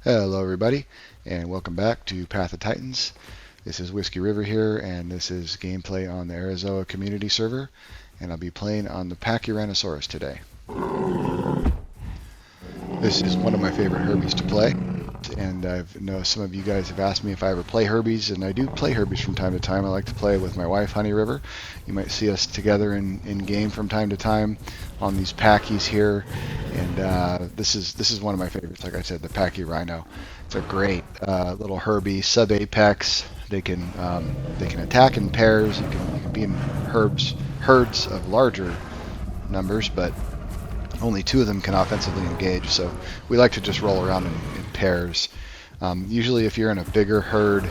Hello everybody, and welcome back to Path of Titans. This is Whiskey River here, and this is gameplay on the Arazoa community server, and I'll be playing on the Pachyrhinosaurus today. This is one of my favorite herbies to play, and I know some of you guys have asked me if I ever play herbies, and I do play herbies from time to time. I like to play with my wife, Honey River. You might see us together in game from time to time on these Pachy's here, and this is one of my favorites. Like I said, the Pachyrhino. It's a great little Herbie, sub-apex. They can attack in pairs. You can be in herds of larger numbers, but only two of them can offensively engage. So we like to just roll around in pairs. Usually, if you're in a bigger herd,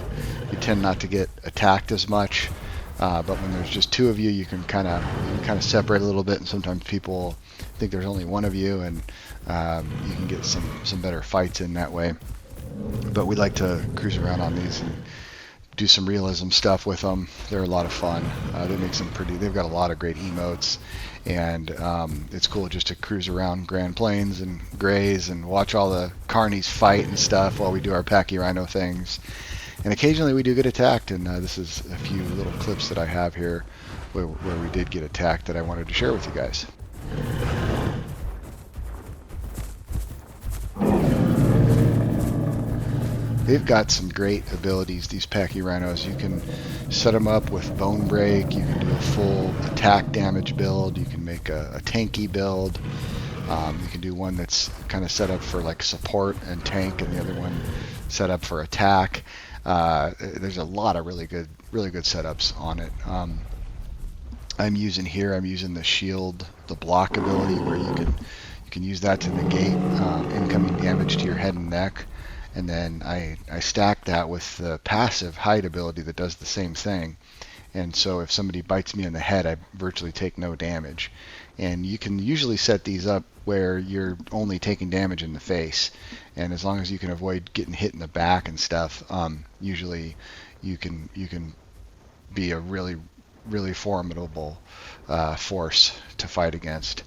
you tend not to get attacked as much. But when there's just two of you, you can kind of separate a little bit, and sometimes people think there's only one of you, and you can get some better fights in that way. But we like to cruise around on these and do some realism stuff with them. They're a lot of fun. They make some pretty. They've got a lot of great emotes, and it's cool just to cruise around Grand Plains and graze and watch all the carnies fight and stuff while we do our Pachyrhino things. And occasionally we do get attacked, and this is a few little clips that I have here where we did get attacked that I wanted to share with you guys. They've got some great abilities, these Pachyrhinos. You can set them up with Bone Break. You can do a full attack damage build. You can make a tanky build. You can do one that's kind of set up for like support and tank, and the other one set up for attack. There's a lot of really good setups on it. I'm using the shield, the block ability, where you can use that to negate incoming damage to your head and neck. And then I stack that with the passive hide ability that does the same thing. And so if somebody bites me in the head, I virtually take no damage. And you can usually set these up where you're only taking damage in the face. And as long as you can avoid getting hit in the back and stuff, usually you can be a really formidable force to fight against.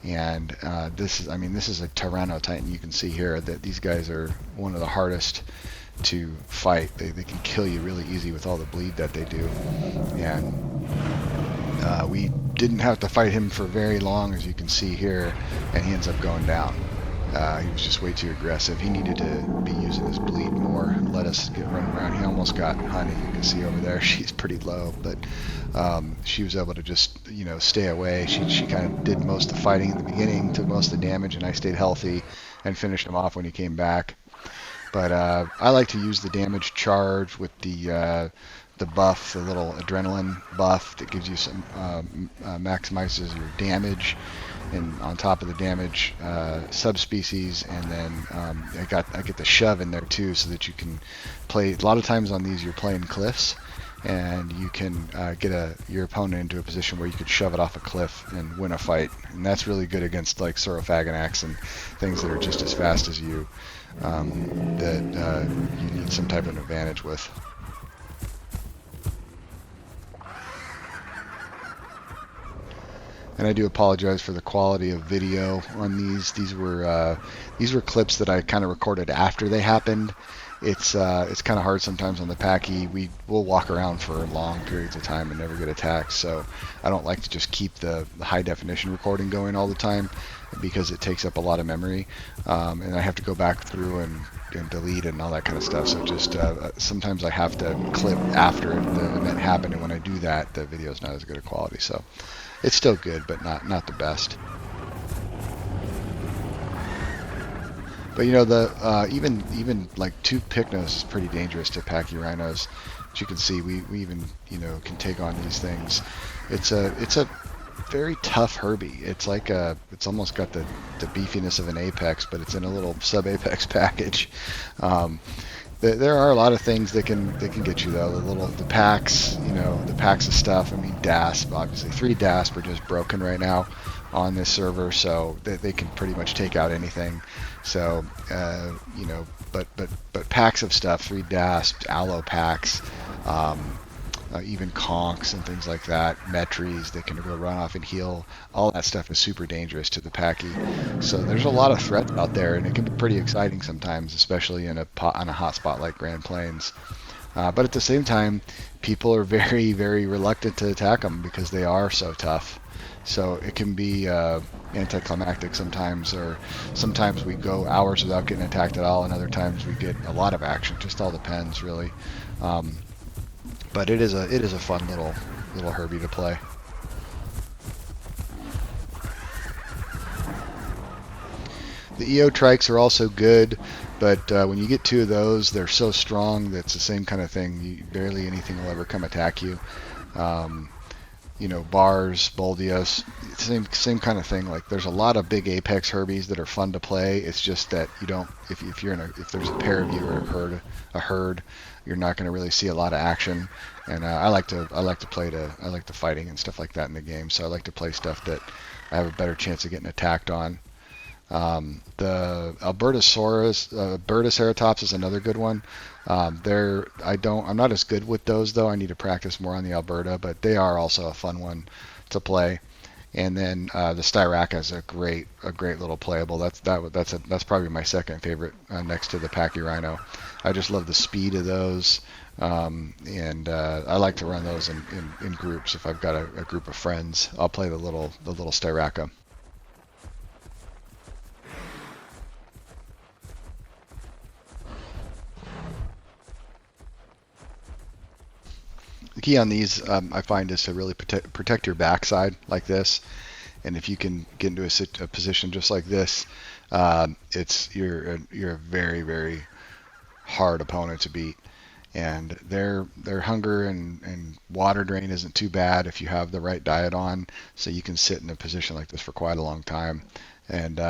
And this is a Tyranno Titan. You can see here that these guys are one of the hardest to fight. They can kill you really easy with all the bleed that they do. And we didn't have to fight him for very long, as you can see here, and he ends up going down. He was just way too aggressive. He needed to be using his bleed more and let us get running around. He almost got Honey. You can see over there, she's pretty low, but she was able to just, stay away. She kind of did most of the fighting in the beginning, took most of the damage, and I stayed healthy and finished him off when he came back. But I like to use the damage charge with the buff, the little adrenaline buff that gives you some maximizes your damage, and on top of the damage subspecies, and then I get the shove in there too, so that you can play. A lot of times on these, you're playing cliffs, and you can get your opponent into a position where you could shove it off a cliff and win a fight, and that's really good against like Saurophaganax and things that are just as fast as you, that you need some type of advantage with. And I do apologize for the quality of video on these. These were clips that I kind of recorded after they happened. It's kind of hard sometimes on the Pachy. We'll walk around for long periods of time and never get attacked. So I don't like to just keep the high definition recording going all the time, because it takes up a lot of memory, and I have to go back through and delete and all that kind of stuff. So just sometimes I have to clip after the event happened, and when I do that, the video is not as good a quality. So it's still good, but not the best. But the even like 2 Pycnos is pretty dangerous to Pachyrhinos. As you can see, we even can take on these things. It's a very tough Herbie. It's like it's almost got the beefiness of an Apex, but it's in a little sub-Apex package. There are a lot of things that can get you though. The packs, the packs of stuff. I mean, DASP, obviously 3 DASP are just broken right now on this server, so they can pretty much take out anything. So but packs of stuff, 3 DASP, Allo packs, even conchs and things like that, metries, they can go run off and heal. All that stuff is super dangerous to the Pachy. So there's a lot of threats out there, and it can be pretty exciting sometimes, especially on a hot spot like Grand Plains. But at the same time, people are very, very reluctant to attack them because they are so tough. So it can be anticlimactic sometimes, or sometimes we go hours without getting attacked at all, and other times we get a lot of action. Just all depends, really. Um, but it is a fun little Herbie to play. The EO trikes are also good, but when you get two of those, they're so strong that it's the same kind of thing. Barely anything will ever come attack you. Um, bars, Boldios, same kind of thing. Like there's a lot of big apex Herbies that are fun to play. It's just that you don't, if there's a pair of you or a herd, you're not going to really see a lot of action. And I like the fighting and stuff like that in the game. So I like to play stuff that I have a better chance of getting attacked on. The Albertoceratops is another good one. I'm not as good with those though. I need to practice more on the Alberta, but they are also a fun one to play. And then the Styraca is a great little playable. That's probably my second favorite next to the Pachyrhino. I just love the speed of those, and I like to run those in groups. If I've got a group of friends, I'll play the little Styraca. The key on these, I find, is to really protect your backside like this. And if you can get into a position just like this, you're a very, very hard opponent to beat. And their hunger and water drain isn't too bad if you have the right diet on. So you can sit in a position like this for quite a long time, and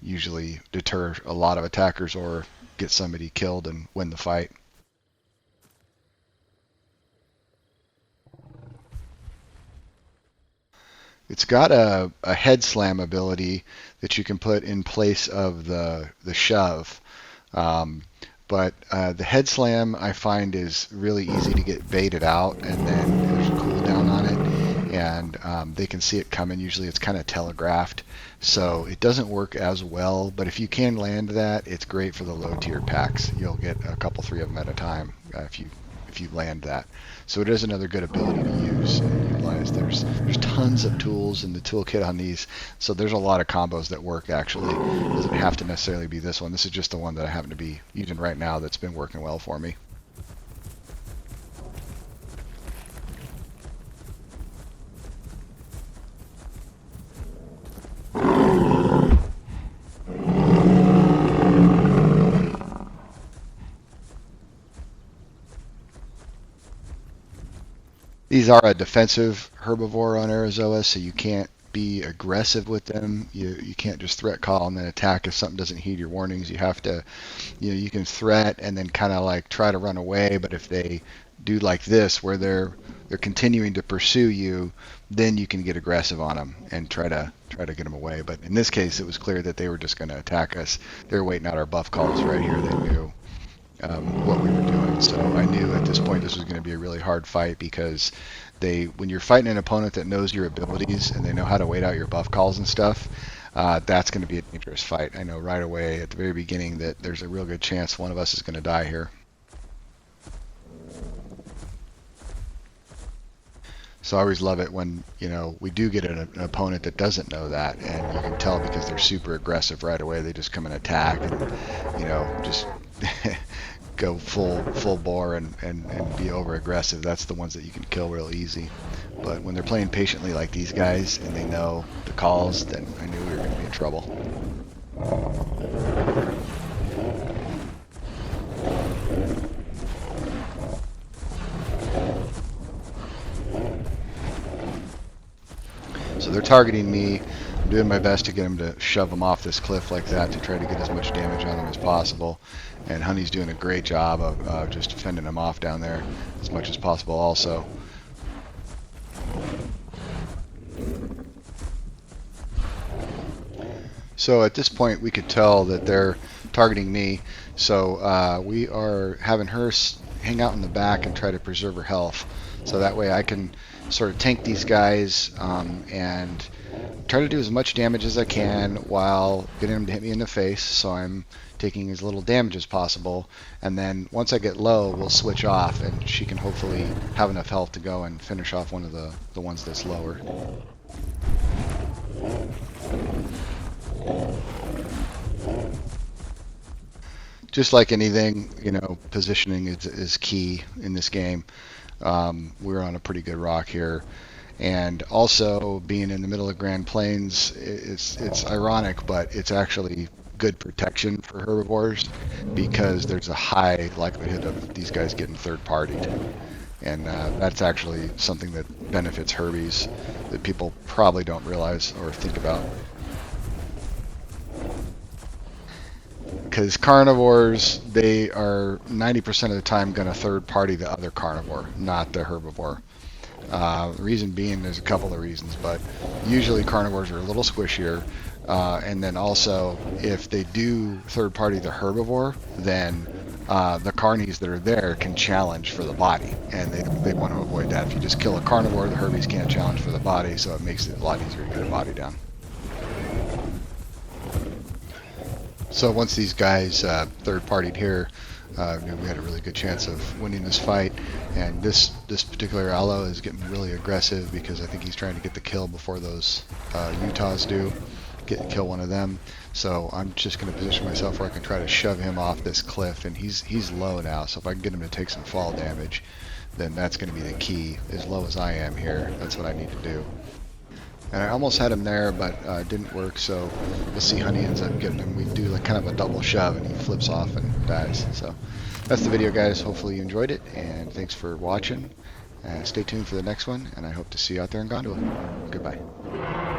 usually deter a lot of attackers or get somebody killed and win the fight. It's got a head slam ability that you can put in place of the shove. But the head slam I find is really easy to get baited out, and then there's a cooldown on it, and they can see it coming. Usually it's kind of telegraphed, so it doesn't work as well. But if you can land that, it's great for the low tier packs. You'll get a couple, three of them at a time if you land that. So it is another good ability to use and utilize. There's tons of tools in the toolkit on these, so there's a lot of combos that work actually. It doesn't have to necessarily be this one. This is just the one that I happen to be using right now that's been working well for me. These are a defensive herbivore on Arazoa, so you can't be aggressive with them. You can't just threat call and then attack if something doesn't heed your warnings. You have to, you can threat and then kind of like try to run away, but if they do like this where they're continuing to pursue you, then you can get aggressive on them and try to get them away. But in this case, it was clear that they were just going to attack us. They were waiting out our buff calls right here. They knew what we were doing. So I knew at this point this was going to be a really hard fight, because when you're fighting an opponent that knows your abilities and they know how to wait out your buff calls and stuff, that's going to be a dangerous fight. I know right away at the very beginning that there's a real good chance one of us is going to die here. So I always love it when, we do get an opponent that doesn't know that, and you can tell because they're super aggressive right away. They just come and attack and, just go full bore and be over aggressive. That's the ones that you can kill real easy. But when they're playing patiently like these guys and they know the calls, then I knew we were going to be in trouble. So they're targeting me. I'm doing my best to get them to shove them off this cliff like that to try to get as much damage on them as possible. And Honey's doing a great job of just fending them off down there as much as possible also. So at this point we could tell that they're targeting me. So we are having her hang out in the back and try to preserve her health. So that way I can sort of tank these guys and try to do as much damage as I can while getting them to hit me in the face, so I'm taking as little damage as possible. And then once I get low, we'll switch off, and she can hopefully have enough health to go and finish off one of the ones that's lower. Just like anything, you know, positioning is key in this game. We're on a pretty good rock here. And also being in the middle of Grand Plains, it's ironic, but it's actually good protection for herbivores because there's a high likelihood of these guys getting third-partied. And that's actually something that benefits herbies that people probably don't realize or think about. Because carnivores, they are 90% of the time going to third-party the other carnivore, not the herbivore. The reason being, there's a couple of reasons, but usually carnivores are a little squishier, and then also if they do third party the herbivore, then the carnies that are there can challenge for the body, and they want to avoid that. If you just kill a carnivore, the herbies can't challenge for the body, so it makes it a lot easier to get a body down. So once these guys third-partied here, we had a really good chance of winning this fight. And this particular aloe is getting really aggressive because I think he's trying to get the kill before those Utahs do. Kill one of them. So I'm just going to position myself where I can try to shove him off this cliff. And he's low now, so if I can get him to take some fall damage, then that's going to be the key. As low as I am here, that's what I need to do. And I almost had him there, but it didn't work, so we'll see how he ends up getting him. We do like kind of a double shove, and he flips off and dies. So that's the video, guys. Hopefully you enjoyed it, and thanks for watching. Stay tuned for the next one, and I hope to see you out there in Gondola. Goodbye.